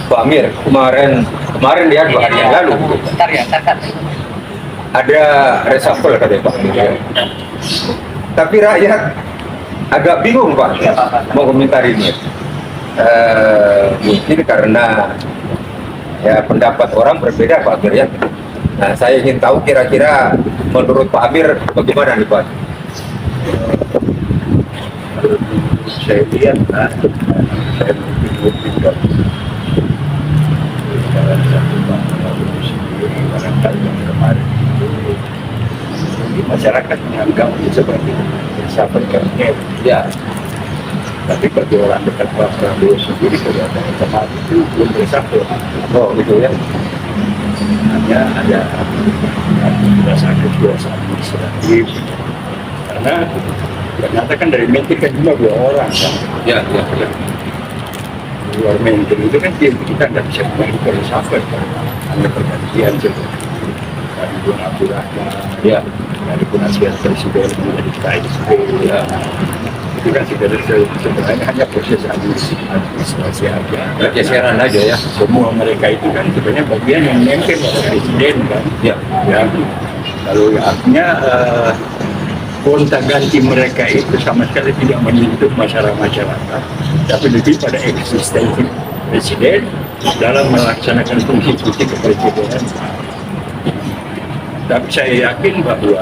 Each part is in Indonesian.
Pak Amir, kemarin dia 2 hari yang lalu ada reshuffle katanya Pak Amir. Tapi rakyat agak bingung Pak mau komentar ini. Mungkin karena ya pendapat orang berbeda Pak Amir ya. Nah, saya ingin tahu kira-kira menurut Pak Amir bagaimana nih Pak? Saya lihat, saya mungkin salah satu Prabowo sendiri barangkali yang kemarin masyarakat menganggap seperti reshuffle kabinet. Ya, Tapi bagi orang dekat Pak Prabowo sendiri kelihatan kemarin itu belum reshuffle. oh gitu ya. Hanya ada kebiasaan administratif. Karena ternyata kan dari menteri kan cuma 2 orang kan. Ya. Luar menteri itu kan kita nggak bisa mengalami reshuffle kan. Hanya pergantian seperti dari Bung Abdurrahman, Ya. dari penasihat presiden menjadi KSP, ya. Itu kan sebenarnya hanya proses administrasi aja. Pergeseran aja ya. Semua mereka itu kan sebenarnya bagian yang nempel pada presiden kan. Ya. Lalu artinya gonta ganti mereka itu sama sekali tidak menyentuh masyarakat, tapi lebih pada eksistensi presiden dalam melaksanakan fungsi-fungsi kepresidenan. Tapi saya yakin bahwa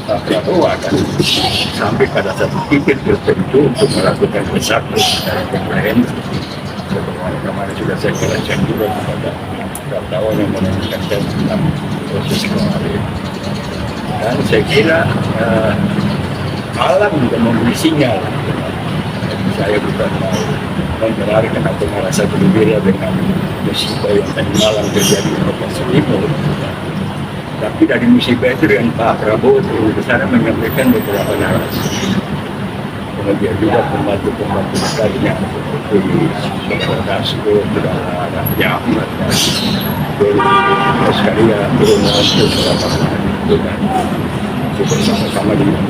Pak Prabowo akan sampai pada satu titik tertentu untuk melakukan reshuffle secara komprehensif. Kemarin sudah saya jelaskan juga kepada wartawan yang menanyakan saya tentang proses kemarin. Dan saya kira alam juga memberi sinyal. Saya bukan mau membenarkan atau merasa gembira dengan musibah yang tadi malam terjadi di Provinsi Timur. Tapi dari musibah itu dengan Pak Prabowo di sana menyampaikan beberapa narasi. Kemudian juga pembantu-pembantu sekalinya seperti Bapak Dasko, Rafi Ahmad, dan sekalian turun untuk beberapa itu kan bersama-sama dengan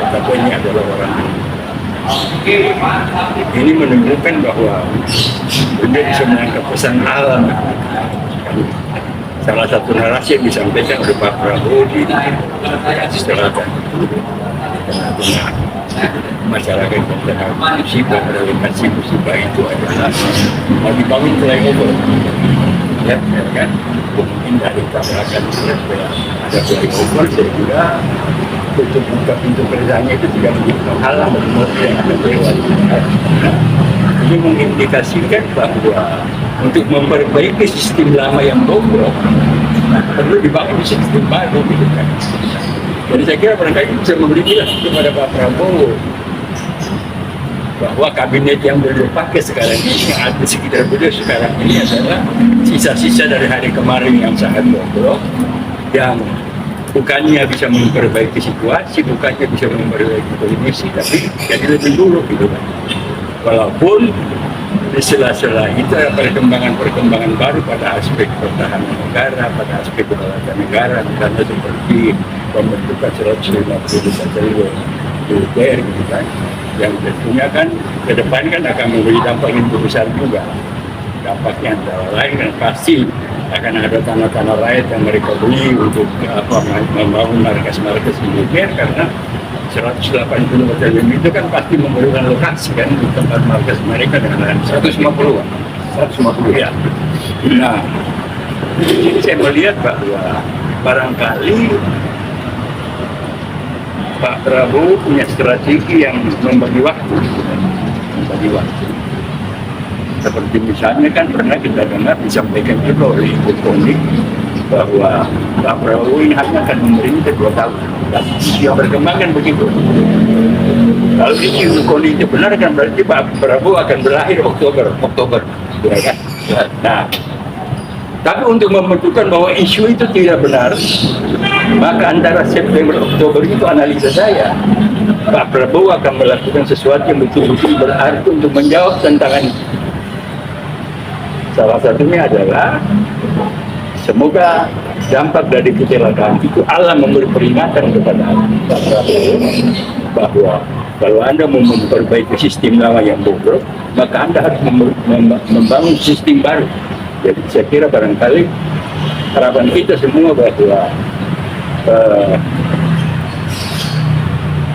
tapi ini adalah orang ini menunjukkan bahwa beliau bisa menangkap pesan alam. Salah satu narasi yang disampaikan oleh Pak Prabowo di setelah tengah masyarakat yang terkena musibah, relokasi musibah itu adalah mau dibangun flyover, ya kan? Mungkin dari tabrakan ada flyover sehingga untuk buka pintu kerjanya itu tidak begitu menghalang bagi mobil yang akan lewat. Ini mengindikasikan bahwa untuk memperbaiki sistem lama yang bobrok perlu dibangun sistem baru gitu kan. Jadi saya kira barangkali bisa memberi jelas kepada Pak Prabowo bahwa kabinet yang beliau pakai sekarang ini, yang ada di sekitar beliau sekarang ini adalah sisa-sisa dari hari kemarin yang sangat bobrok, yang bukannya bisa memperbaiki situasi, bukannya bisa memperbaiki kondisi, tapi jadi lebih buruk gitu kan. Walaupun di sela-sela itu ada perkembangan baru pada aspek pertahanan negara, pada aspek kedaulatan negara, misalnya seperti pembentukan 150 triliun militer gitu kan, yang tentunya kan ke depan kan akan memberi dampak yang besar juga. Dampaknya antara lain kan pasti akan ada tanah-tanah rakyat yang mereka beli untuk membangun markas-markas militer, karena 180 batalion itu kan pasti memerlukan lokasi kan di tempat markas mereka dengan 150 ya. Nah, jadi saya melihat bahwa barangkali Pak Prabowo punya strategi yang membagi waktu. Seperti misalnya kan pernah kita dengar disampaikan juga oleh Ibu Koni bahwa Pak Prabowo ini hanya akan memerintah 2 tahun. Dan yang berkembang begitu. Kalau ini Ibu Koni itu benar kan berarti Pak Prabowo akan berakhir Oktober, ya kan? Nah, tapi untuk membuktikan bahwa isu itu tidak benar, maka antara September Oktober itu analisa saya, Pak Prabowo akan melakukan sesuatu yang betul-betul berarti untuk menjawab tantangan itu. Salah satunya adalah semoga dampak dari kecelakaan itu Allah memberi peringatan kepada Pak Prabowo bahwa kalau Anda mau memperbaiki sistem lama yang bobrok, maka Anda harus membangun sistem baru. Jadi saya kira barangkali harapan kita semua bahwa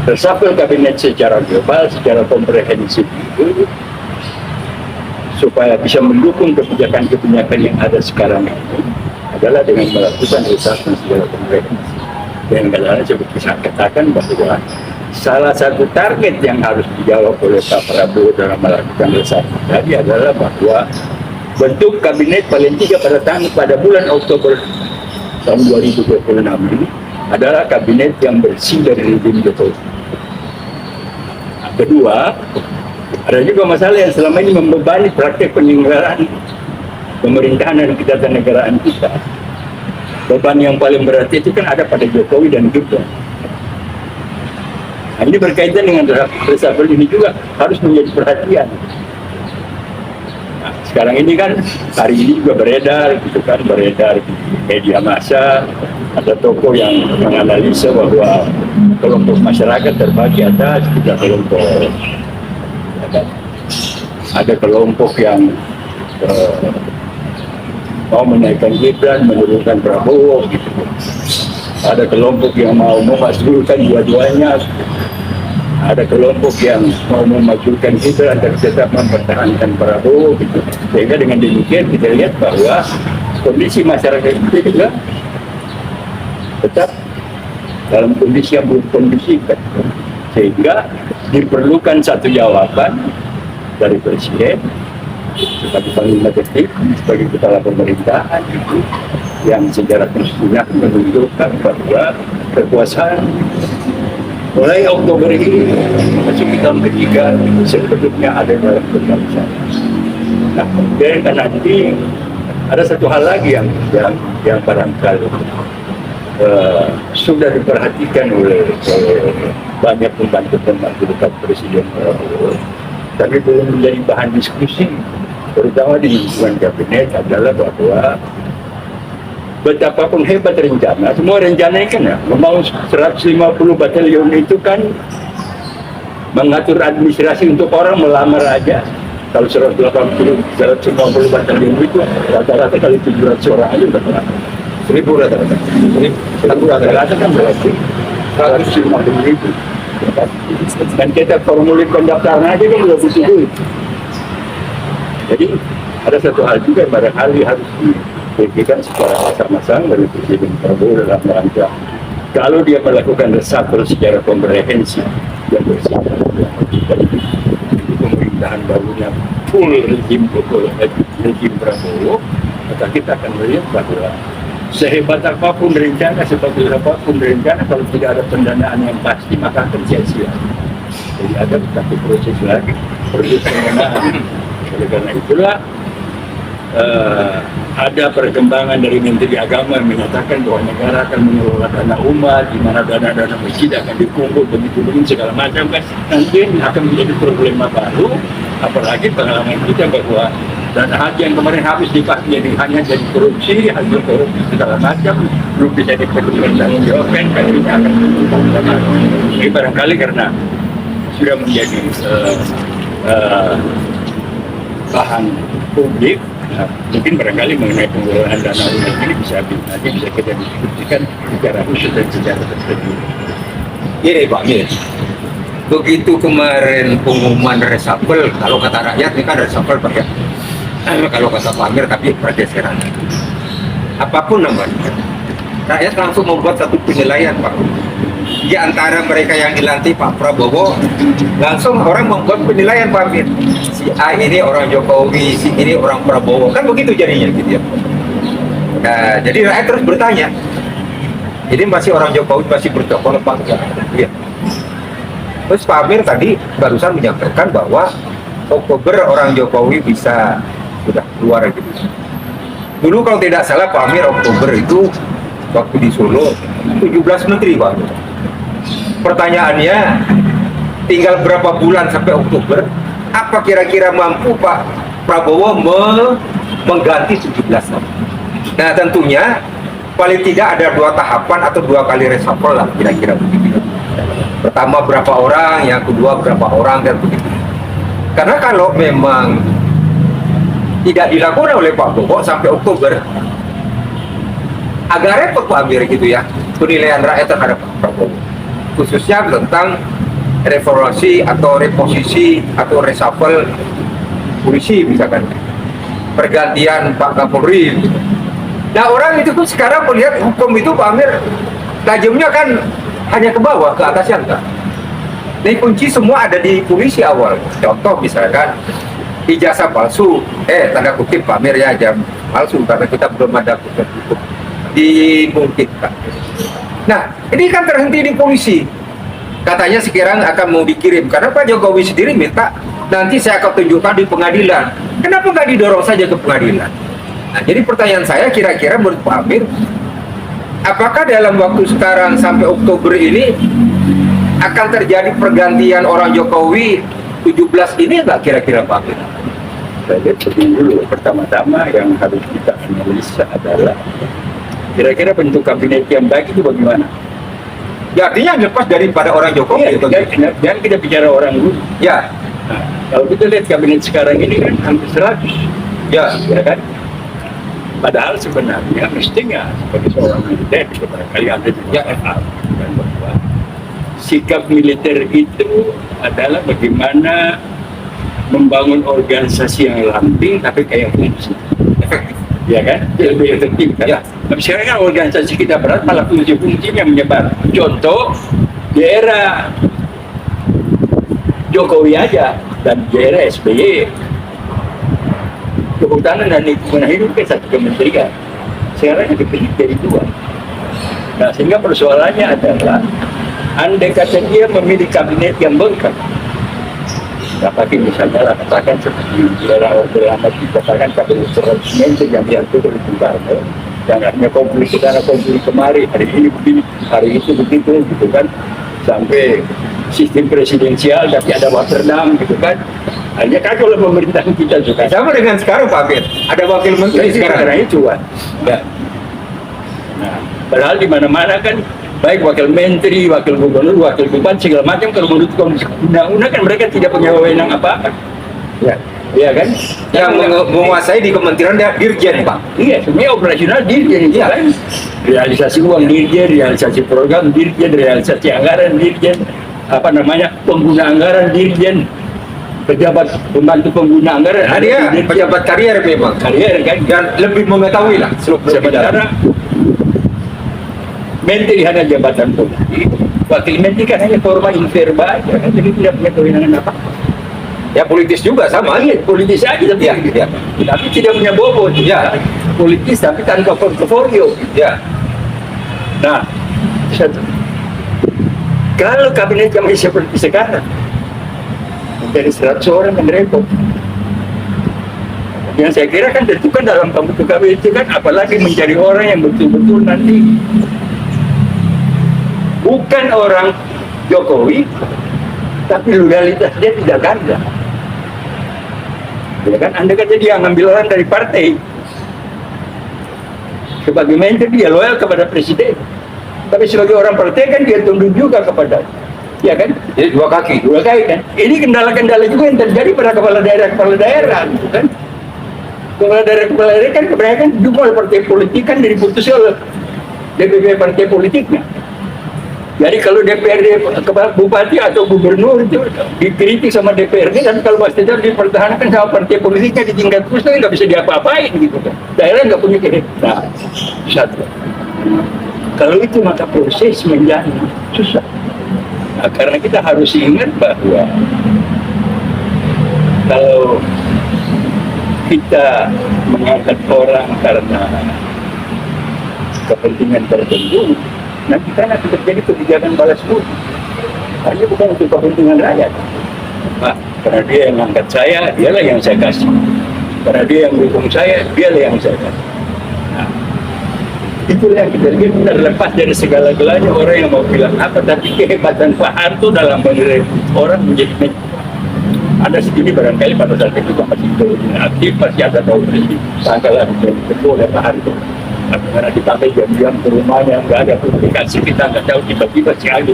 reshuffle kabinet secara global, secara komprehensif itu supaya bisa mendukung kebijakan-kebijakan yang ada sekarang ini adalah dengan melakukan reshuffle secara komprehensif. Dan kadang-kadang seperti saya katakan bahwa salah satu target yang harus dijawab oleh Pak Prabowo dalam melakukan reshuffle tadi adalah bahwa bentuk kabinet paling tidak pada bulan Oktober tahun 2026 ini adalah kabinet yang bersih dari rezim Jokowi. Kedua, ada juga masalah yang selama ini membebani praktek penyelenggaraan pemerintahan dan ketatanegaraan kita. Beban yang paling berat itu kan ada pada Jokowi dan Gibran. Nah, ini berkaitan dengan reshuffle ini juga harus menjadi perhatian. Nah, sekarang ini kan hari ini juga beredar di media massa, ada toko yang menganalisa bahwa kelompok masyarakat terbagi atas tiga kelompok. Ada kelompok yang mau menaikkan Gibran, menurunkan Prabowo, gitu. Ada kelompok yang mau memasukkan dua-duanya. Ada kelompok yang mau memajukan Gibran dan tetap mempertahankan Prabowo, gitu. Sehingga dengan demikian kita lihat bahwa kondisi masyarakat itu juga tetap dalam kondisi yang belum kondusif, sehingga diperlukan satu jawaban dari Presiden sebagai panglima tertinggi, sebagai kepala pemerintahan itu yang secara konstitusional menunjukkan bahwa kekuasaan mulai Oktober ini masuk ke tahun ketiga sebetulnya ada dalam kekuasaan. Nah, kemudian kan nanti ada satu hal lagi yang barangkali sudah diperhatikan oleh banyak pembantu-pembantu dekat Presiden Prabowo, tapi belum menjadi bahan diskusi, terutama di lingkungan kabinet, adalah bahwa betapapun hebat rencana, semua rencana kan ya, membangun 150 batalion itu kan mengatur administrasi untuk orang melamar aja. Kalau 150 batalion itu rata-rata kali 700 orang aja udah melamar. 1.000 rata-rata. 1.000 rata-rata kan berarti 150.000. Dan kita formulir pendaftaran aja kan udah butuh duit. Jadi ada satu hal juga yang barangkali harus dipikirkan secara masing-masing dari Presiden Prabowo dalam rangka kalau dia melakukan reshuffle secara komprehensif yang bersifat pemerintahan barunya full rezim Prabowo, maka kita akan melihat bahwa sehebat apapun rencana, sebagus apapun rencana, kalau tidak ada pendanaan yang pasti, maka akan sia-sia. Jadi ada satu proses lagi, proses pendanaan. Oleh karena itulah ada perkembangan dari Menteri Agama yang menyatakan bahwa negara akan mengelola dana umat, di mana dana-dana masjid akan dikumpul begitu segala macam, kan nanti akan menjadi problema baru. Apalagi pengalaman kita bahwa dana haji yang kemarin habis dipakai hanya jadi korupsi, hasil korupsi segala macam, belum bisa dipertanggungjawabkan, kan ini akan problema. Ini barangkali karena sudah menjadi bahan publik. Nah, mungkin barangkali mengenai pengelolaan dana umat ini nanti bisa kita diskusikan secara khusus dan secara tertentu. Gini Pak Mir, begitu kemarin pengumuman reshuffle, kalau kata rakyat ini kan reshuffle Pak ya. Kalau kata Pak Mir tapi pergeseran. Apapun namanya, rakyat langsung membuat satu penilaian Pak. Di antara mereka yang dilantik Pak Prabowo, langsung orang membuat penilaian Pak Mir. Si A ini orang Jokowi, si ini orang Prabowo, kan begitu jadinya gitu ya. Nah, jadi rakyat terus bertanya, ini masih orang Jokowi masih bercokol apa enggak? Ya. Terus Pak Amir tadi barusan menyampaikan bahwa Oktober orang Jokowi bisa sudah keluar gitu. Dulu kalau tidak salah Pak Amir Oktober itu waktu di Solo 17 menteri Pak Amir. Pertanyaannya, tinggal berapa bulan sampai Oktober? Apa kira-kira mampu Pak Prabowo mengganti 17 nama? Nah tentunya paling tidak ada 2 tahapan atau 2 kali reshuffle lah kira-kira begitu. Pertama berapa orang, yang kedua berapa orang, dan begitu. Karena kalau memang tidak dilakukan oleh Pak Prabowo sampai Oktober, agak repot Pak Amir gitu ya, penilaian rakyat terhadap Pak Prabowo, khususnya tentang reformasi atau reposisi atau reshuffle polisi misalkan, pergantian Pak Kapolri. Nah orang itu pun sekarang melihat hukum itu Pak Amir tajamnya kan hanya ke bawah, ke atasnya enggak. Ini kunci semua ada di polisi awal. Contoh misalkan ijazah palsu, tanda kutip Pak Amir ya, jam palsu karena kita belum ada hukum dimungkinkan. Nah ini kan terhenti di polisi. Katanya sekarang akan mau dikirim karena Pak Jokowi sendiri minta nanti saya akan tunjukkan di pengadilan. Kenapa nggak didorong saja ke pengadilan? Nah, jadi pertanyaan saya kira-kira menurut Pak Amir, apakah dalam waktu sekarang sampai Oktober ini akan terjadi pergantian orang Jokowi 17 ini nggak kira-kira Pak Amir? Saya begini dulu, pertama-tama yang harus kita analisa adalah kira-kira bentuk kabinet yang baik itu bagaimana? Ya artinya lepas daripada orang Jokowi. Jangan kita bicara orang dulu. Ya. Nah, kalau kita lihat kabinet sekarang ini kan hampir 100. Ya. Ya kan? Padahal sebenarnya mestinya sebagai seorang militer kita barangkali ada juga paham kan, bahwa sikap militer itu adalah bagaimana membangun organisasi yang ramping tapi kayak fungsi efektif, ya kan? Lebih efektif kan? Ya. Tapi sekarang kan organisasi kita berat malah fungsi-fungsinya menyebar. Contoh di era Jokowi aja dan di era SBY, kehutanan dan lingkungan hidup kan satu kementerian. Sekarang dipilih jadi 2. Nah, sehingga persoalannya adalah andai kata dia memilih kabinet yang bengkak, tapi misalnya lah katakan seperti era Orde Lama dikatakan kabinet menteri yang diatur oleh Bung Karno, yang hanya konflik ke sana konflik kemari, hari ini begini, hari itu begitu gitu kan, sampai sistem presidensial tapi ada Rotterdam gitu kan. Hanya kacau oleh pemerintahan kita juga. Sama dengan sekarang Pak Amir, ada wakil menteri sekarang. Karena itu kan. Ya. Nah, padahal di mana-mana kan baik wakil menteri, wakil gubernur, wakil bupati segala macam kalau menurut komisi undang-undang kan mereka tidak punya wewenang apa-apa. Ya, iya kan? Yang menguasai di kementerian dirjen Pak. Iya, semuanya operasional dirjen itu kan. Realisasi uang dirjen, realisasi program dirjen, realisasi anggaran dirjen, apa namanya pengguna anggaran dirjen, pejabat pembantu pengguna anggaran. Dia pejabat karier memang. Karier kan, Dan lebih mengetahui lah sementara menteri hanya jabatan politik, wakil menteri kan hanya forma inverba aja kan, jadi tidak punya kewenangan apa. ya politis juga sama. Iya, politis aja tapi, Ya. tapi tidak punya bobot. Ya. Politis tapi tanpa portofolio. Ya. Nah, satu. Kalau kabinetnya masih seperti sekarang, dari 100 orang yang repot. Yang saya kira kan tentukan dalam pembentuk kabinet itu kan, apalagi mencari orang yang betul-betul nanti bukan orang Jokowi, tapi loyalitas dia tidak ganda. Ya kan, Anda kan dia ngambil orang dari partai. Sebagai menteri dia loyal kepada presiden. Tapi sebagai orang partai kan dia tunduk juga kepada, ya kan? Jadi dua kaki kan. Ini kendala-kendala juga yang terjadi pada kepala daerah, gitu kan? Kepala daerah kan kebanyakan juga oleh partai politik kan diputus oleh DPP partai politiknya. Jadi kalau DPRD bupati atau gubernur itu dikritik sama DPRD, tapi kalau Mas Tetap dipertahankan sama partai politiknya di tingkat pusat nggak bisa diapa-apain gitu kan. Daerah nggak punya nah, satu. Kalau itu maka proses menjadi susah. Nah, karena kita harus ingat bahwa kalau kita mengangkat orang karena kepentingan tertentu, nanti kan akan terjadi kebijakan balas budi. Hanya bukan untuk kepentingan rakyat. Nah, karena dia yang mengangkat saya, dialah yang saya kasih. Karena dia yang dukung saya, dialah yang saya kasih. Nah, itulah yang kita lihat, terlepas dari segala-galanya orang yang mau bilang apa, tapi kehebatan Pak Harto dalam menilai orang menjadi menteri. Ada segini barangkali pada saat itu masih aktif, masih ada tahu presiden. Sangkalah betul oleh Pak Harto. Karena dipakai jam-jam ke rumahnya, nggak ada komunikasi, kita nggak tahu tiba-tiba si Ali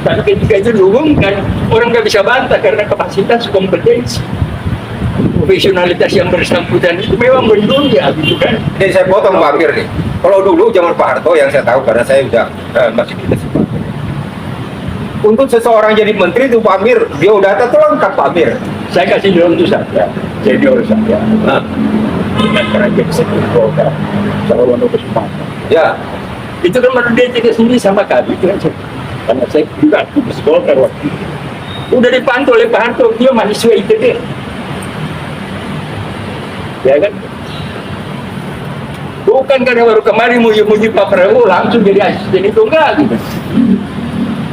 Tapi ketika itu diumumkan, orang nggak bisa bantah karena kapasitas, kompetensi, profesionalitas yang bersangkutan itu memang mendunia gitu kan. Jadi saya potong Pak Amir nih. Kalau dulu zaman Pak Harto yang saya tahu karena saya udah masih di Desa. Untuk seseorang jadi menteri itu Pak Amir, biodata itu lengkap Pak Amir. Saya kasih contoh saja, senior saya. Nah, Dengan kerajaan sektor Golkar, Sarawano Kesempatan. ya, Itu kan menurut dia tidak sendiri sama kami kan. Karena saya juga aktivis Golkar waktu itu. Udah dipantau oleh Pak Harto, dia mahasiswa ITB. Ya kan? Bukan karena baru kemarin muji-muji Pak Prabowo langsung jadi asisten itu enggak gitu.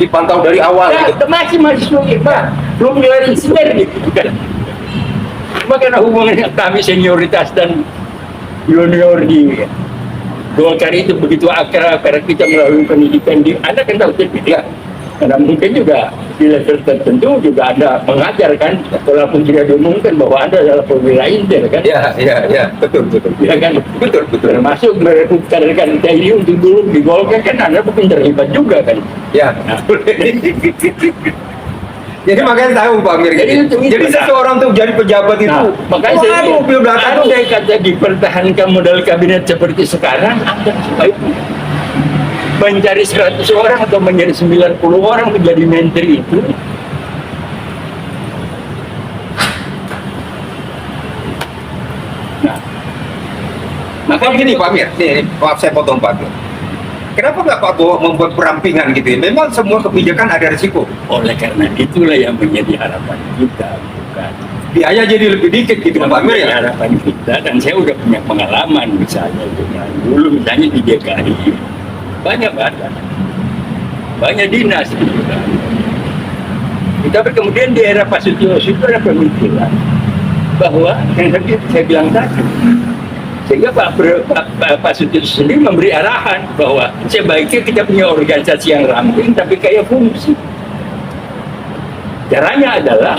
dipantau dari awal. Ya, gitu. masih mahasiswa kita, belum nilai insiden gitu kan. Cuma karena hubungannya kami senioritas dan junior di Golkar itu begitu akrab karena kita melalui pendidikan di, Anda kan tahu tidak? Ya, Karena mungkin juga di level tertentu juga Anda mengajar kan, walaupun tidak diumumkan bahwa Anda adalah perwira intel kan. ya, betul. Ya kan? Betul. Termasuk merekrutkan ini untuk dulu di Golkar kan Anda pun terlibat juga kan. Ya. Nah, Jadi makanya tahu Pak Amir. Jadi Jadi, itu, nah. seseorang tuh jadi pejabat itu. Nah, makanya saya waduh, biodata itu. andai kata dipertahankan model kabinet seperti sekarang, Anda sebaiknya mencari 100 orang atau menjadi 90 orang menjadi menteri itu. Nah, Makanya gini Pak Amir, nih, maaf saya potong Pak Amir. Kenapa nggak Pak Bowo membuat perampingan gitu ya? Memang semua kebijakan ada risiko. oleh karena itulah yang menjadi harapan kita, bukan Biaya jadi lebih dikit gitu Pak Amir ya. harapan kita. Dan saya udah punya pengalaman misalnya dengan dulu misalnya di DKI banyak badan, banyak dinas gitu kan. Tapi kemudian di era Pak Sutioso itu ada pemikiran bahwa yang tadi saya bilang tadi, sehingga Pak Sutioso sendiri memberi arahan bahwa sebaiknya kita punya organisasi yang ramping tapi kayak fungsi. Caranya adalah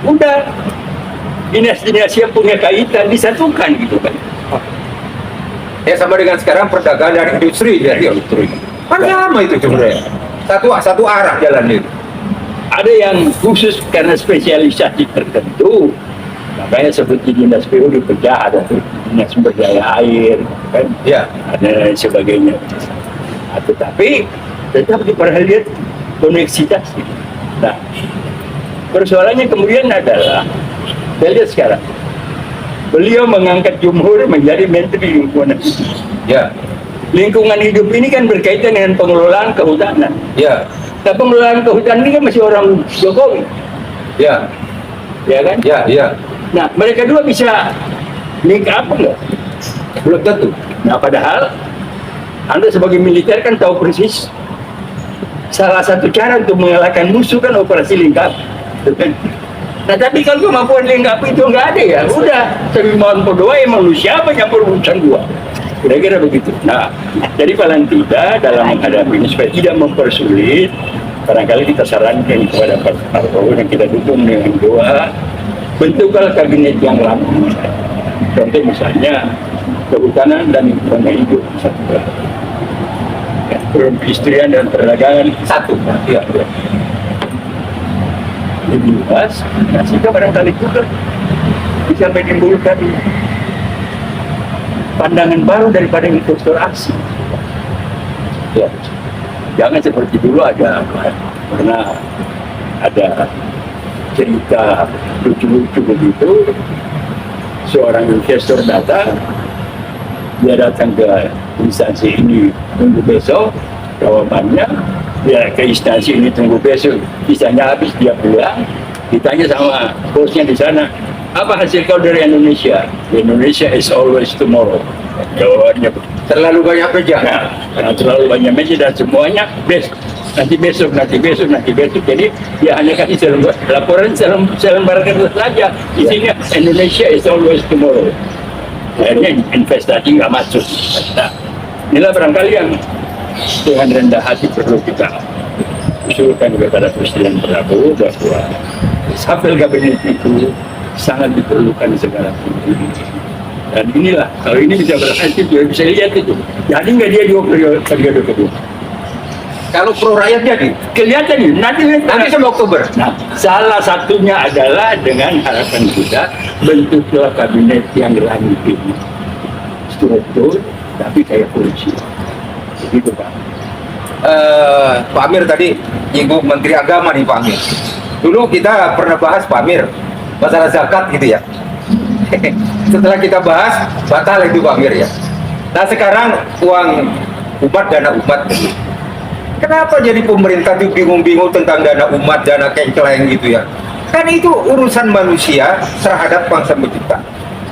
udah dinas-dinas yang punya kaitan disatukan gitu kan. Ya sama dengan sekarang perdagangan dan industri ya. Kan sama itu sebenarnya. Satu arah jalan itu. Ada yang khusus karena spesialisasi tertentu, makanya seperti dinas PU dipecah, ada dinas sumber daya air, kan? Ya. Ada dan sebagainya. Nah, tetapi tetap diperhatikan koneksitas. Nah, persoalannya kemudian adalah, saya lihat sekarang, beliau mengangkat Jumhur menjadi Menteri Lingkungan Hidup. Ya. Lingkungan hidup ini kan berkaitan dengan pengelolaan kehutanan. Ya. Nah, pengelolaan kehutanan ini kan masih orang Jokowi, Ya. ya kan? Ya. Nah, mereka dua bisa link apa enggak? Belum tentu. Nah, padahal Anda sebagai militer kan tahu persis salah satu cara untuk mengalahkan musuh kan operasi lingkap. Nah, tapi kalau kemampuan lingkap itu nggak ada ya, udah. Tapi mohon berdoa emang lu siapa nyampur urusan gua. Kira-kira begitu. Nah, jadi paling tidak dalam menghadapi ini supaya tidak mempersulit, barangkali kita sarankan kepada Pak Prabowo yang kita dukung dengan doa, bentuklah kabinet yang ramping. Contoh misalnya kehutanan dan lingkungan hidup satu, perindustrian dan perdagangan satu. Ya. Lebih luas, nah sehingga barangkali juga bisa menimbulkan pandangan baru daripada investor asing. Ya, jangan seperti dulu pernah ada cerita lucu-lucu begitu, seorang investor datang, dia datang ke instansi ini tunggu besok, jawabannya ya ke instansi ini tunggu besok, bisanya habis dia pulang, ditanya sama bosnya di sana, apa hasil kau dari Indonesia? Indonesia is always tomorrow. Jawabannya Terlalu banyak kerja. nah, karena terlalu banyak meja dan semuanya nanti besok. Jadi dia hanya kasih laporan selembar kertas saja. Isinya Indonesia is always tomorrow. Akhirnya investasi nggak masuk. Nah, inilah barangkali yang dengan rendah hati perlu kita usulkan kepada Presiden Prabowo bahwa reshuffle kabinet itu sangat diperlukan segala tinggi. Dan inilah, kalau ini bisa berhasil, dia bisa lihat itu. Jadi nggak dia 2 periode kedua. Kalau pro rakyat jadi Kelihatan nih, nanti sampai Oktober. Nah, salah satunya adalah dengan harapan kita bentuklah kabinet yang ramping, struktur, tapi kayak polisi. Begitu Pak. Pak Amir tadi nyinggung Menteri Agama nih Pak Amir. Dulu kita pernah bahas Pak Amir masalah zakat gitu ya. Setelah kita bahas batal itu Pak Amir ya. Nah sekarang uang umat, dana umat. Kenapa jadi pemerintah tuh bingung-bingung tentang dana umat, dana keleng gitu ya? Kan itu urusan manusia terhadap bangsa pencipta.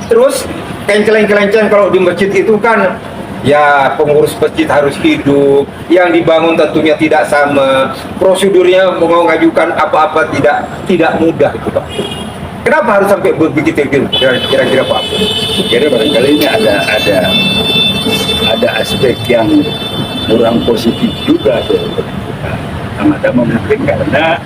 Terus keleng-keleng kalau di masjid itu kan ya pengurus masjid harus hidup, yang dibangun tentunya tidak sama, prosedurnya mau mengajukan apa-apa tidak mudah itu Pak. Kenapa harus sampai begitu kira-kira Pak? Jadi barangkali ini ada aspek yang kurang positif juga sama-sama mungkin karena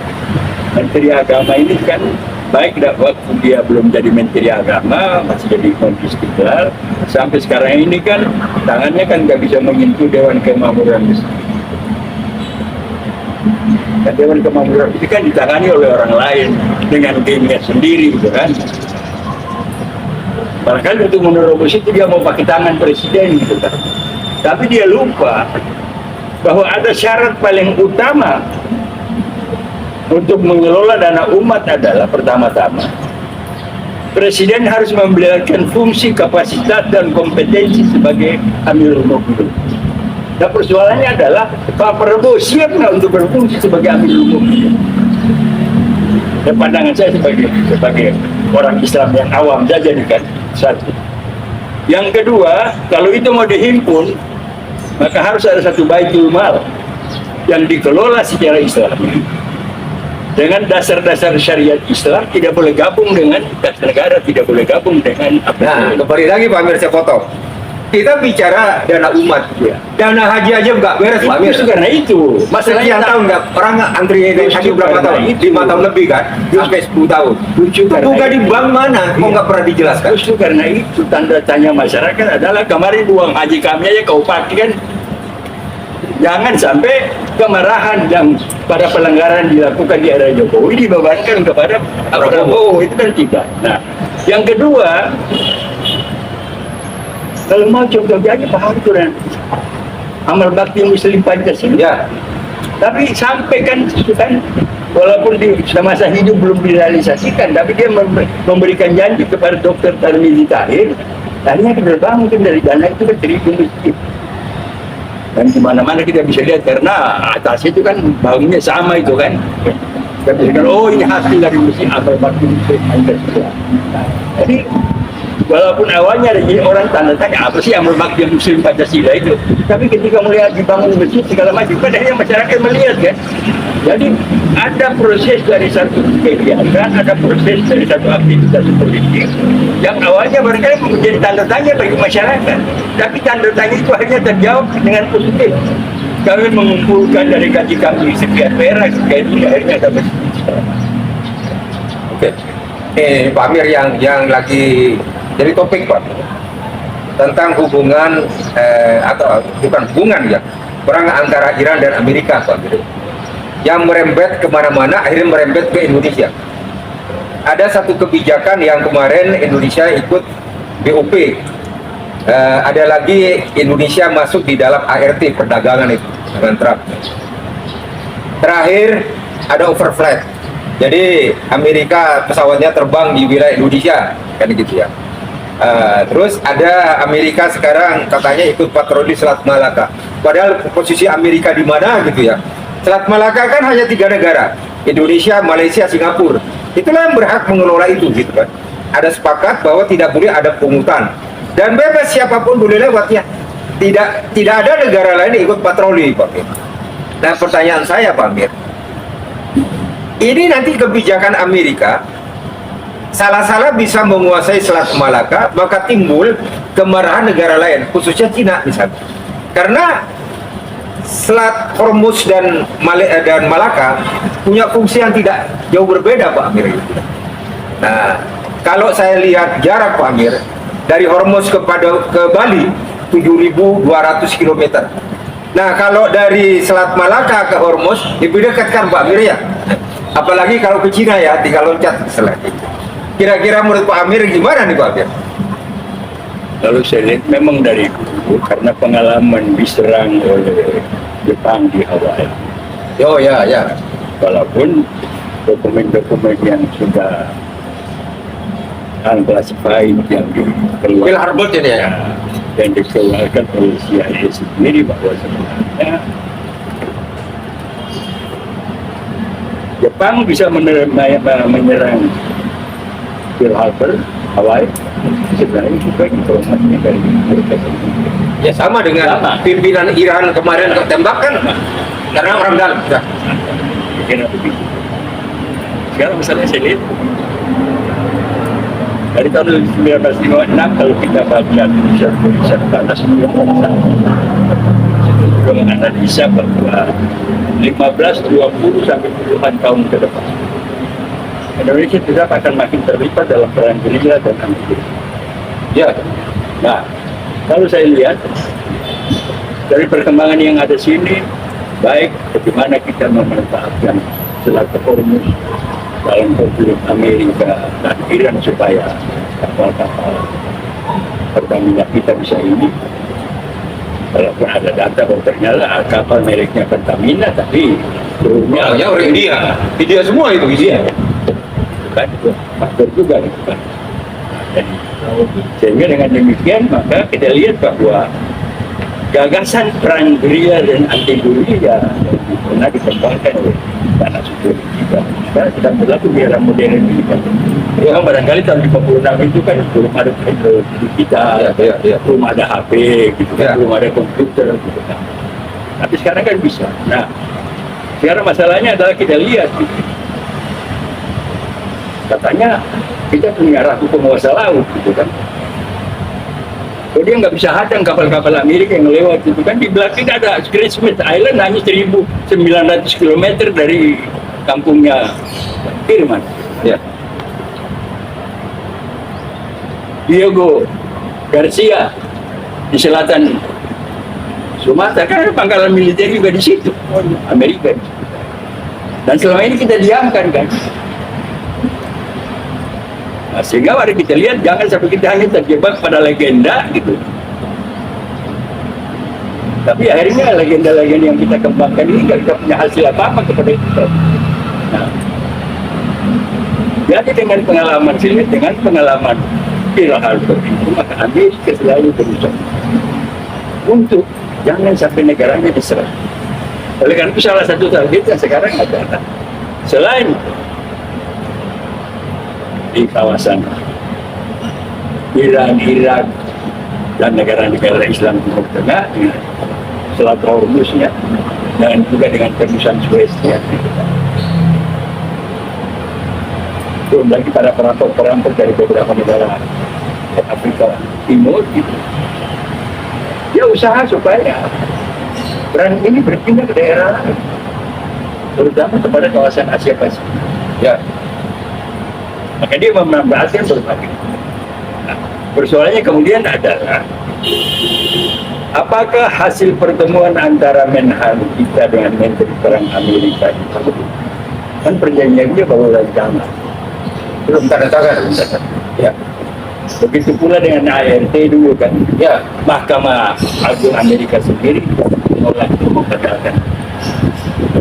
Menteri Agama ini kan baik waktu dia belum jadi Menteri Agama masih jadi Imam Istiqlal sampai sekarang ini kan tangannya kan nggak bisa menyentuh Dewan Kemakmuran Masjid. Dan Dewan Kemakmuran itu kan ditangani oleh orang lain dengan gengnya sendiri gitu kan. Barangkali untuk menerobos itu dia mau pakai tangan presiden gitu kan. Tapi dia lupa bahwa ada syarat paling utama untuk mengelola dana umat adalah pertama-tama presiden harus memiliki fungsi, kapasitas, dan kompetensi sebagai Amirul Mukminin. Nah persoalannya adalah Pak Prabowo siap nggak untuk berfungsi sebagai Amirul Mukminin? Dan pandangan saya sebagai orang Islam yang awam saja nih kan, satu. Yang kedua, kalau itu mau dihimpun, maka harus ada satu baitul mal yang dikelola secara Islami dengan dasar-dasar syariat Islam, tidak boleh gabung dengan kas negara, tidak boleh gabung dengan apa. Nah, kembali lagi Pak Amir saya potong. Kita bicara dana umat, Ya. dana haji aja nggak beres Pak Amir. Itu karena itu, Sekian tahun nggak orang antri haji berapa tahun? 5 tahun lebih kan? Sampai 10 tahun. Lucu Itu karena buka di itu. bank mana? Kok Iya. nggak pernah dijelaskan? Justru karena itu tanda tanya masyarakat adalah kemarin uang haji kami aja kau pakai kan. Jangan sampai kemarahan yang pada pelanggaran dilakukan di era Jokowi dibebankan kepada Pak Prabowo, itu kan tidak. Nah, yang kedua, kalau mau contoh aja Pak Harto amal bakti Muslim Pancasila. Ya, Tapi sampai kan walaupun di semasa hidup belum direalisasikan, tapi dia memberikan janji kepada Dr. Tarmizi Tahir, akhirnya kita mungkin dari dana itu kan seribu masjid. Dan di mana-mana kita bisa lihat karena atas itu kan bangunnya sama itu kan. Kita bisa lihat, oh ini hasil dari masjid amal bakti Muslim Pancasila. Nah, jadi walaupun awalnya ada orang tanda tanya apa sih amal bakti Muslim Pancasila itu, tapi ketika melihat dibangun masjid segala macam, kan akhirnya masyarakat melihat kan. Jadi ada proses dari satu kegiatan, ada proses dari satu aktivitas politik yang awalnya barangkali menjadi tanda tanya bagi masyarakat, tapi tanda tanya itu akhirnya terjawab dengan positif. Kami mengumpulkan dari gaji kami sekian perak, sekian ini akhirnya dapat. oke. Pak Amir yang lagi jadi topik Pak tentang hubungan atau bukan hubungan ya, perang antara Iran dan Amerika Pak Amir, yang merembet kemana-mana, akhirnya merembet ke Indonesia. Ada satu kebijakan yang kemarin Indonesia ikut BOP, ada lagi Indonesia masuk di dalam ART perdagangan itu dengan Trump. Terakhir ada overflight, jadi Amerika pesawatnya terbang di wilayah Indonesia kan gitu ya. Terus ada Amerika sekarang katanya ikut patroli Selat Malaka, padahal posisi Amerika di mana gitu ya. Selat Malaka kan hanya 3 negara, Indonesia, Malaysia, Singapura. Itulah yang berhak mengelola itu gitu kan. Ada sepakat bahwa tidak boleh ada pungutan dan bebas siapapun boleh lewat ya. Tidak ada negara lain yang ikut patroli Pak Amir. Nah pertanyaan saya Pak Amir, ini nanti kebijakan Amerika salah-salah bisa menguasai Selat Malaka, maka timbul kemarahan negara lain, khususnya Cina misalnya. Karena Selat Hormuz dan Malaka punya fungsi yang tidak jauh berbeda Pak Amir. Nah, kalau saya lihat jarak Pak Amir dari Hormuz ke Bali 7.200 km. Nah, kalau dari Selat Malaka ke Hormuz lebih dekat kan Pak Amir ya? Apalagi kalau ke Cina ya, tinggal loncat selat. Kira-kira menurut Pak Amir gimana nih Pak Amir? Lalu saya lihat memang dari dulu karena pengalaman diserang oleh Jepang di Hawaii. Oh ya, ya. Walaupun dokumen-dokumen yang sudah unclassified yang Pearl dikeluarkan Harbor ini ya? yang dikeluarkan oleh CIA sendiri bahwa sebenarnya Jepang bisa menyerang Pearl Harbor, Hawaii, sebenarnya juga informasinya dari Amerika sendiri. Ya sama dengan Sama. pimpinan Iran kemarin ketembak kan? Karena orang dalam. Ya. Kira begitu. Sekarang misalnya saya lihat dari tahun 1956 kalau kita baca tulisan tanah sebelum juga menganalisa bahwa 15, 20 sampai puluhan tahun ke depan Indonesia tetap akan makin terlibat dalam perang gerilya dan anti. Ya. Nah, kalau saya lihat dari perkembangan yang ada sini, baik bagaimana kita memanfaatkan Selat Hormuz dalam konflik Amerika dan Iran supaya kapal-kapal Pertamina kita bisa ini. Walaupun ada data bahwa ternyata kapal mereknya Pertamina, tapi turunnya Ya, orang India. India semua itu India. kan itu faktor juga gitu kan. Dan sehingga dengan demikian maka kita lihat bahwa gagasan perang gerilya dan anti gerilya yang pernah dikembangkan oleh tanah suku kita sekarang sedang berlaku di era modern ini kan. Ya, barangkali tahun 56 itu kan belum ada teknologi kita, belum ada HP gitu kan, Ya. belum ada komputer gitu kan. Tapi sekarang kan bisa. Nah, sekarang masalahnya adalah kita lihat gitu. Katanya kita punya ratu penguasa laut gitu kan. Kalau dia nggak bisa hadang kapal-kapal Amerika yang lewat itu kan, di belakang ada Christmas Island hanya 1.900 km dari kampungnya Firman. Ya. Diego Garcia di selatan Sumatera kan ada pangkalan militer juga di situ, Amerika. Dan selama ini kita diamkan kan. Nah, sehingga mari kita lihat jangan sampai kita hanya terjebak pada legenda gitu. Tapi akhirnya legenda-legenda yang kita kembangkan ini nggak bisa punya hasil apa-apa kepada kita. Nah, jadi dengan pengalaman sini, dengan pengalaman Pearl Harbor itu, maka Amerika selalu berusaha untuk jangan sampai negaranya diserang. Oleh karena itu salah satu target yang sekarang adalah selain di kawasan Iran, Irak, dan negara-negara Islam Timur Tengah dengan Selat Hormuznya dan juga dengan tebusan Sueznya. Belum lagi para perampok-perampok dari beberapa negara Afrika Timur gitu. Dia usaha supaya perang ini berpindah ke daerah lain, terutama kepada kawasan Asia Pasifik. Ya. Maka dia memanfaatkan berbagai. Nah, persoalannya kemudian adalah apakah hasil pertemuan antara Menhan kita dengan Menteri Perang Amerika itu kan perjanjiannya bahwa rancangan Belum tanda tangan. ya. Begitu pula dengan ART dulu kan, ya Mahkamah Agung Amerika sendiri menolak itu membatalkan.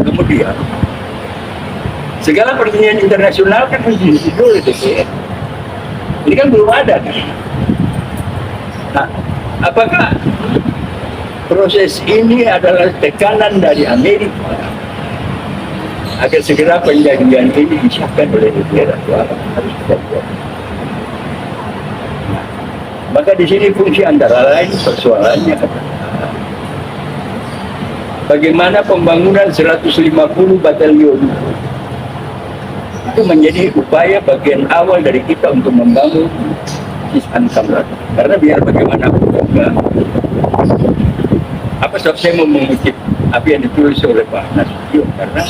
Kemudian segala perjanjian internasional kan harus disetujui oleh DPR. Ini kan belum ada kan. Nah, apakah proses ini adalah tekanan dari Amerika agar segera perjanjian ini disahkan oleh DPR atau apa? Harus kita buat. Maka di sini fungsi antara lain persoalannya adalah bagaimana pembangunan 150 batalion itu menjadi upaya bagian awal dari kita untuk membangun Angkatan. Karena biar bagaimanapun juga, apa sebab saya mau mengutip apa yang ditulis oleh Pak Nasution, karena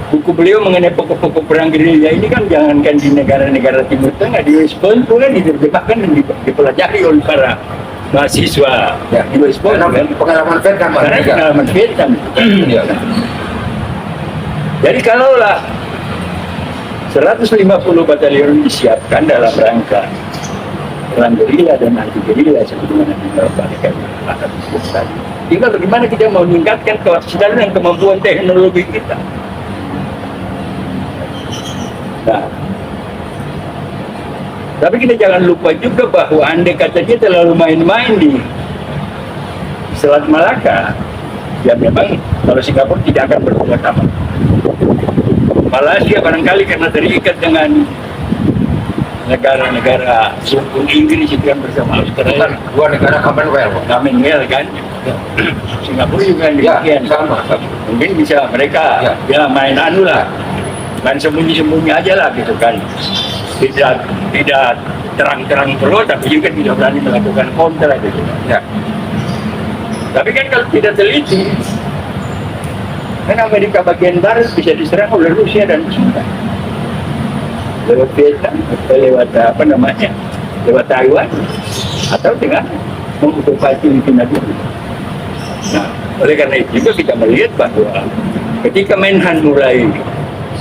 buku beliau mengenai pokok-pokok perang gerilya ini kan jangankan di negara-negara Timur Tengah, di West Point pun kan diterjemahkan dan dipelajari oleh para mahasiswa Ya. US Bond Karena kan, pengalaman Vietnam karena juga. pengalaman Vietnam. Ya. Jadi kalaulah 150 batalion disiapkan dalam rangka perang gerila dan anti gerila sebagaimana dilakukan tadi. Tinggal bagaimana kita mau meningkatkan kewaspadaan dan kemampuan teknologi kita. Nah, tapi kita jangan lupa juga bahwa andai kata dia terlalu main-main di Selat Malaka, ya memang kalau Singapura tidak akan berbuat apa. Malaysia barangkali karena terikat dengan negara-negara sekutu Inggris itu kan bersama Itu kan Australia, dua negara Commonwealth. Commonwealth kan. Singapura juga Ya, demikian. sama. Mungkin bisa mereka ya main anu lah, main sembunyi-sembunyi aja lah gitu kan. Tidak terang-terang perlu, tapi juga tidak berani melakukan kontra gitu. Ya. Tapi kan kalau tidak teliti, kan Amerika bagian barat bisa diserang oleh Rusia dan China. Lewat Vietnam, atau lewat apa namanya, lewat Taiwan, atau dengan mengokupasi Filipina dulu. Nah, oleh karena itu juga kita melihat bahwa ketika Menhan mulai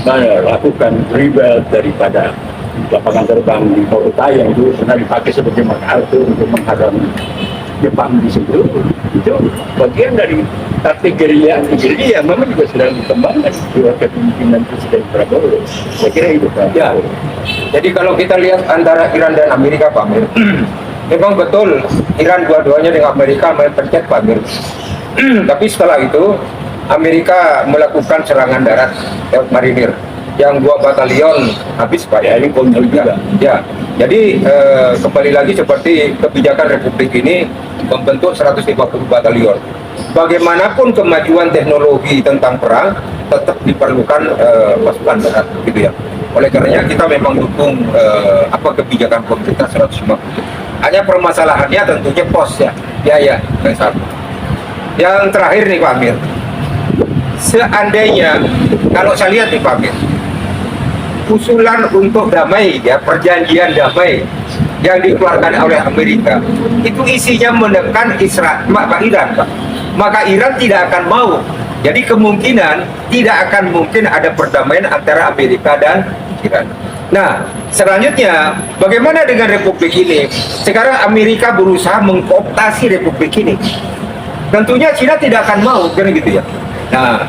melakukan rebuild daripada lapangan terbang di Kota yang dulu pernah dipakai sebagai MacArthur untuk menghadang Jepang di situ, itu bagian dari taktik gerilya anti gerilya memang juga sedang dikembangkan di bawah kepemimpinan Presiden Prabowo. Saya kira itu Pak. Ya. Jadi kalau kita lihat antara Iran dan Amerika, Pak Amir, memang betul Iran dua-duanya dengan Amerika main pencet, Pak Amir. Tapi setelah itu Amerika melakukan serangan darat lewat marinir yang 2 batalion habis, Pak. Ya, ini konyol juga. Ya, jadi kembali lagi seperti kebijakan Republik ini membentuk 150 batalion. Bagaimanapun kemajuan teknologi tentang perang tetap diperlukan pasukan darat, gitu ya. Oleh karenanya kita memang dukung kebijakan pemerintah 150. Hanya permasalahannya tentunya pos ya, biaya yang satu. Yang terakhir nih Pak Amir, seandainya kalau saya lihat nih Pak Amir, usulan untuk damai ya, perjanjian damai yang dikeluarkan oleh Amerika itu isinya menekan Israel, Iran, Pak. Maka Iran tidak akan mau. Jadi kemungkinan tidak akan mungkin ada perdamaian antara Amerika dan Iran. Nah, selanjutnya bagaimana dengan Republik ini? Sekarang Amerika berusaha mengkooptasi Republik ini. Tentunya China tidak akan mau, kan gitu ya. Nah,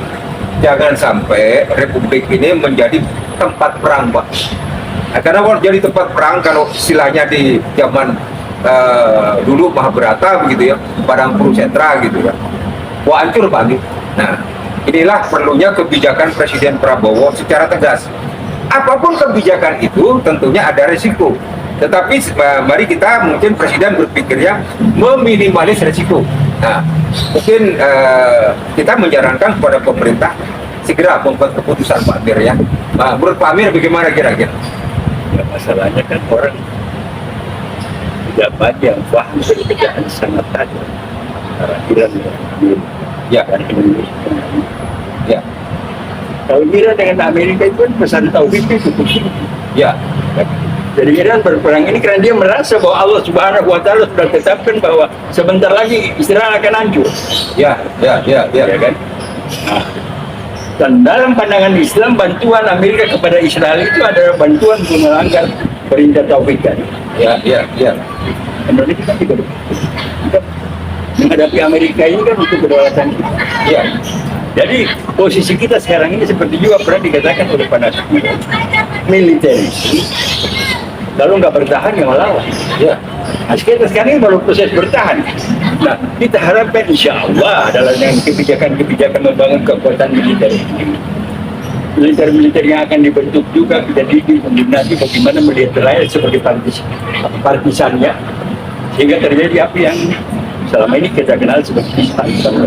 jangan sampai Republik ini menjadi tempat perang, Pak. Nah, karena kalau jadi tempat perang, kalau istilahnya di zaman dulu Mahabharata begitu ya, Padang Kurukshetra gitu ya, wah hancur Pak. Nah, inilah perlunya kebijakan Presiden Prabowo secara tegas. Apapun kebijakan itu tentunya ada risiko. Tetapi mari kita mungkin Presiden berpikirnya meminimalis risiko. Nah, mungkin kita menyarankan kepada pemerintah segera membuat keputusan Pak Amir ya. Nah, menurut Pak Amir bagaimana kira-kira? Ya, masalahnya kan orang tidak banyak yang paham perbedaan sangat tajam antara Iran dan Indonesia. Ya. Kalau Iran dengan Amerika itu kan pesan tauhid itu cukup tinggi. Ya. Jadi Iran berperang ini karena dia merasa bahwa Allah Subhanahu wa Ta'ala sudah tetapkan bahwa sebentar lagi Israel akan hancur. Ya Kan? Nah, dan dalam pandangan Islam, bantuan Amerika kepada Israel itu adalah bantuan untuk melanggar perintah tauhid kan. Ya. Indonesia kan juga kita menghadapi Amerika ini kan untuk kedaulatan kita. Ya. Jadi posisi kita sekarang ini seperti juga pernah dikatakan oleh Panasonic, militeris. Lalu nggak bertahan yang melawan. Ya. Nah, kita sekarang ini baru proses bertahan. Nah, kita harapkan insya Allah adalah dengan kebijakan-kebijakan membangun kekuatan militer ini. Militer-militer yang akan dibentuk juga kita didik nanti bagaimana melihat rakyat sebagai partisannya, sehingga terjadi apa yang selama ini kita kenal sebagai partisan,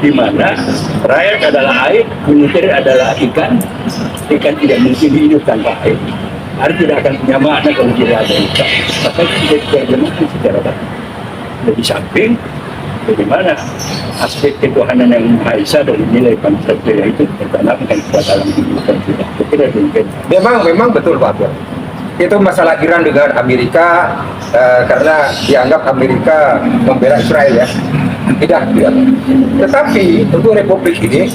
di mana rakyat adalah air, militer adalah ikan tidak mungkin hidup tanpa air. Air tidak akan punya makna kalau tidak ada ikan. Maka kita tidak mungkin secara baik. Dan di samping bagaimana aspek ketuhanan yang Maha Esa dan nilai Pancasila itu tertanamkan kepada dalam kehidupan kita. Saya kira demikian. Memang betul Pak Amir. itu masalah Iran dengan Amerika, karena dianggap Amerika membela Israel ya. Tidak, tidak. Tetapi untuk Republik ini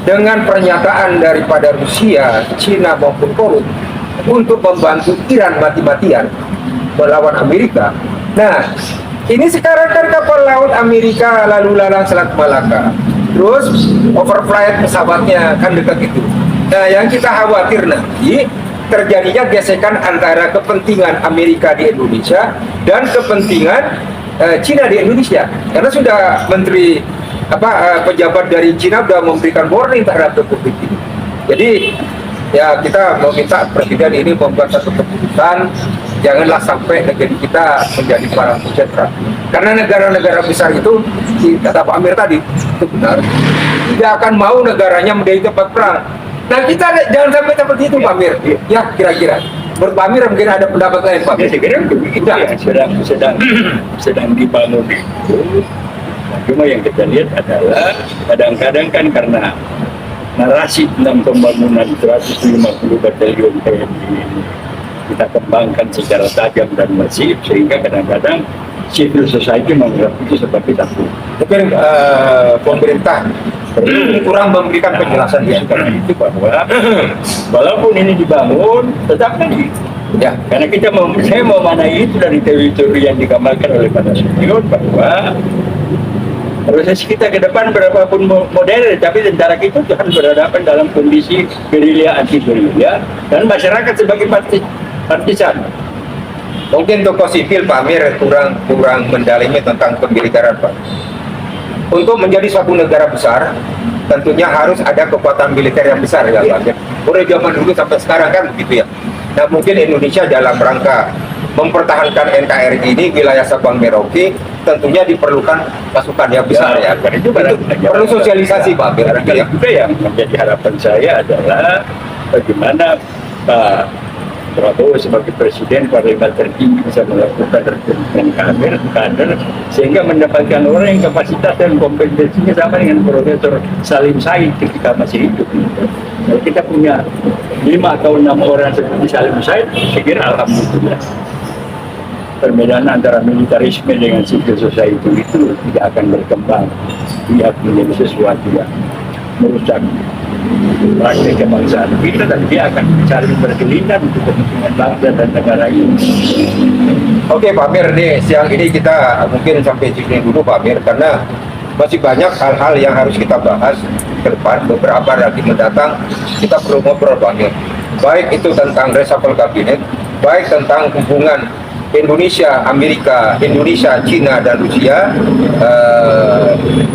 dengan pernyataan daripada Rusia, Cina maupun Korea untuk membantu Iran mati-matian melawan Amerika. Nah, ini sekarang kan kapal laut Amerika lalu lalang Selat Malaka, terus overflight pesawatnya kan dekat itu. Nah, yang kita khawatir nanti terjadinya gesekan antara kepentingan Amerika di Indonesia dan kepentingan Cina di Indonesia, karena sudah menteri pejabat dari Cina sudah memberikan warning terhadap Republik ini. Jadi ya kita meminta presiden ini membuat satu keputusan, janganlah sampai negeri kita menjadi barang sejahtera. Karena negara-negara besar itu, kata Pak Amir tadi, itu benar, tidak akan mau negaranya menjadi tempat perang. Nah kita jangan sampai seperti itu, Pak Amir. Ya kira-kira. Menurut Pak Amir mungkin ada pendapat lain, Pak Amir. Ya, saya kira begitu ya, sedang dibangun itu. Cuma yang kita lihat adalah kadang-kadang kan karena narasi tentang pembangunan 150 batalion TNI kita kembangkan secara tajam dan masif, sehingga kadang-kadang civil society menganggap itu sebagai takut. Mungkin pemerintah kurang memberikan penjelasan ya. Karena itu bahwa walaupun ini dibangun, tetap tadi ya, karena saya memanai itu dari teori-teori yang dikembangkan oleh para senior bahwa proses kita ke depan berapapun modern, tapi tentara kita harus berhadapan dalam kondisi gerilya anti gerilya dan masyarakat sebagai partisan. Mungkin tokoh sipil Pak Amir kurang mendalami tentang kemiliteran, Pak. Untuk menjadi suatu negara besar, tentunya harus ada kekuatan militer yang besar ya, Pak Amir. Mulai zaman dulu sampai sekarang kan begitu ya. Nah mungkin Indonesia dalam rangka mempertahankan NKRI ini wilayah Sabang Merauke tentunya diperlukan pasukan yang besar ya. Itu perlu sosialisasi Pak Amir. Barangkali juga yang menjadi harapan saya adalah bagaimana Pak Prabowo sebagai presiden parlemen tertinggi bisa melakukan rekrutmen kader sehingga mendapatkan orang yang kapasitas dan kompetensinya sama dengan Profesor Salim Said ketika masih hidup. Kalau kita punya 5 atau 6 orang seperti Salim Said, saya kira alhamdulillah perbedaan antara militarisme dengan civil society itu tidak akan berkembang, tidak menjadi sesuatu yang merusak praktek kebangsaan kita, dan dia akan saling berkelindan untuk kepentingan bangsa dan negara ini. Oke Pak Amir, nih siang ini kita mungkin sampai sini dulu Pak Amir, karena masih banyak hal-hal yang harus kita bahas ke depan. Beberapa lagi mendatang kita perlu ngobrol Pak Amir, baik itu tentang reshuffle kabinet, baik tentang hubungan Indonesia, Amerika, Indonesia, Cina, dan Rusia.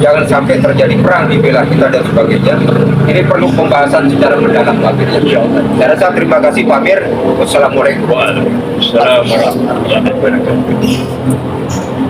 Jangan sampai terjadi perang di wilayah kita dan sebagainya. Ini perlu pembahasan secara mendalam Pak Amir. Saya rasa terima kasih Pak Amir. Wassalamualaikum. Waalaikumsalam warahmatullahi wabarakatuh.